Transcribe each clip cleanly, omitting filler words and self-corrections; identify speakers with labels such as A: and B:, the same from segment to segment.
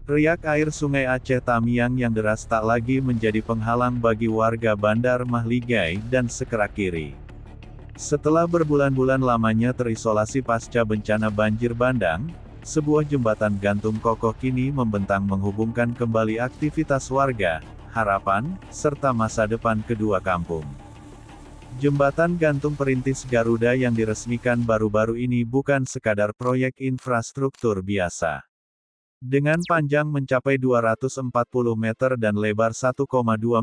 A: Riak air Sungai Aceh Tamiang yang deras tak lagi menjadi penghalang bagi warga Bandar Mahligai dan sekerak kiri. Setelah berbulan-bulan lamanya terisolasi pasca bencana banjir bandang, sebuah jembatan gantung kokoh kini membentang menghubungkan kembali aktivitas warga, harapan, serta masa depan kedua kampung. Jembatan gantung perintis Garuda yang diresmikan baru-baru ini bukan sekadar proyek infrastruktur biasa. Dengan panjang mencapai 240 meter dan lebar 1,2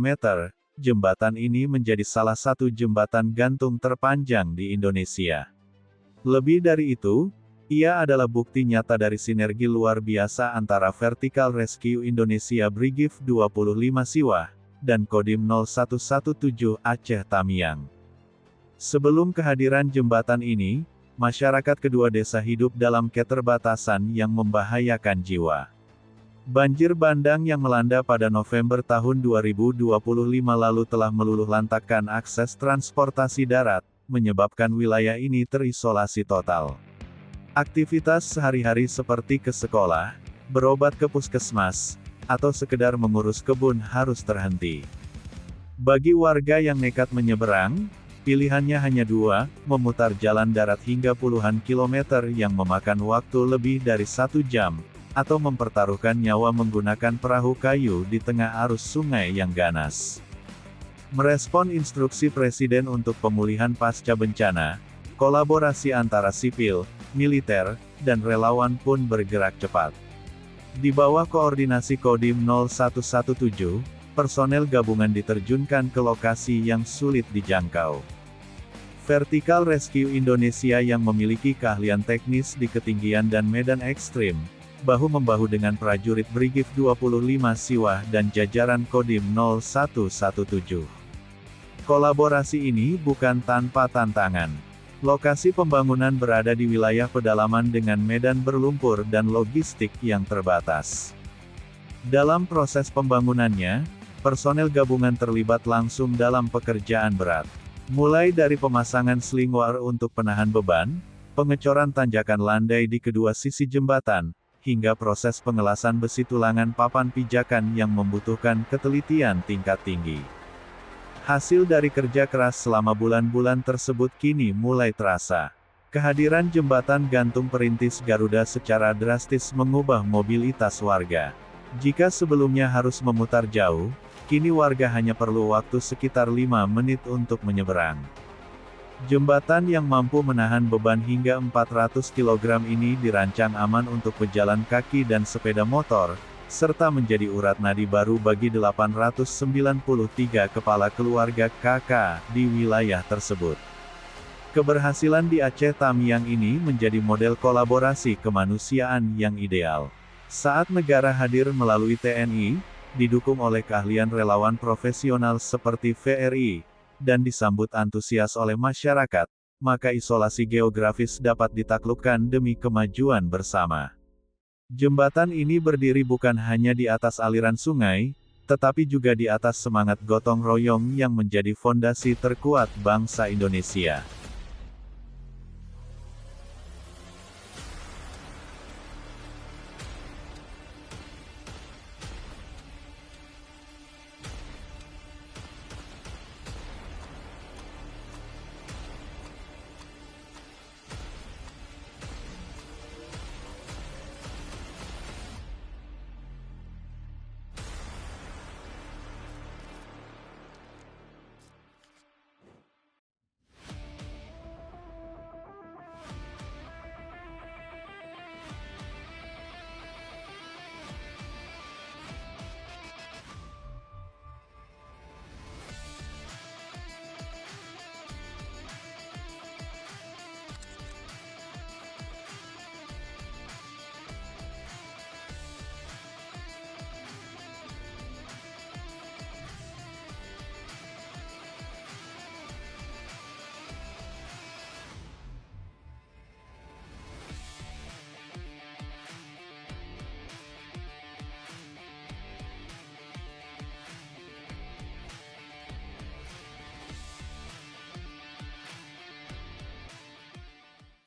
A: meter, jembatan ini menjadi salah satu jembatan gantung terpanjang di Indonesia. Lebih dari itu, ia adalah bukti nyata dari sinergi luar biasa antara Vertical Rescue Indonesia Brigif 25 Siwah dan Kodim 0117 Aceh Tamiang. Sebelum kehadiran jembatan ini, masyarakat kedua desa hidup dalam keterbatasan yang membahayakan jiwa. Banjir bandang yang melanda pada November tahun 2025 lalu telah meluluhlantakkan akses transportasi darat, menyebabkan wilayah ini terisolasi total. Aktivitas sehari-hari seperti ke sekolah, berobat ke puskesmas, atau sekedar mengurus kebun harus terhenti. Bagi warga yang nekat menyeberang, pilihannya hanya dua, memutar jalan darat hingga puluhan kilometer yang memakan waktu lebih dari 1 jam, atau mempertaruhkan nyawa menggunakan perahu kayu di tengah arus sungai yang ganas. Merespon instruksi Presiden untuk pemulihan pasca bencana, kolaborasi antara sipil, militer, dan relawan pun bergerak cepat. Di bawah koordinasi Kodim 0117, personel gabungan diterjunkan ke lokasi yang sulit dijangkau. Vertical Rescue Indonesia yang memiliki keahlian teknis di ketinggian dan medan ekstrim, bahu-membahu dengan prajurit Brigif 25 Siwah dan jajaran Kodim 0117. Kolaborasi ini bukan tanpa tantangan. Lokasi pembangunan berada di wilayah pedalaman dengan medan berlumpur dan logistik yang terbatas. Dalam proses pembangunannya, personel gabungan terlibat langsung dalam pekerjaan berat. Mulai dari pemasangan sling wire untuk penahan beban, pengecoran tanjakan landai di kedua sisi jembatan, hingga proses pengelasan besi tulangan papan pijakan yang membutuhkan ketelitian tingkat tinggi. Hasil dari kerja keras selama bulan-bulan tersebut kini mulai terasa. Kehadiran jembatan gantung perintis Garuda secara drastis mengubah mobilitas warga. Jika sebelumnya harus memutar jauh, kini warga hanya perlu waktu sekitar 5 menit untuk menyeberang. Jembatan yang mampu menahan beban hingga 400 kg ini dirancang aman untuk pejalan kaki dan sepeda motor, serta menjadi urat nadi baru bagi 893 kepala keluarga KK di wilayah tersebut. Keberhasilan di Aceh Tamiang ini menjadi model kolaborasi kemanusiaan yang ideal. Saat negara hadir melalui TNI, didukung oleh keahlian relawan profesional seperti VRI, dan disambut antusias oleh masyarakat, maka isolasi geografis dapat ditaklukkan demi kemajuan bersama. Jembatan ini berdiri bukan hanya di atas aliran sungai, tetapi juga di atas semangat gotong royong yang menjadi fondasi terkuat bangsa Indonesia.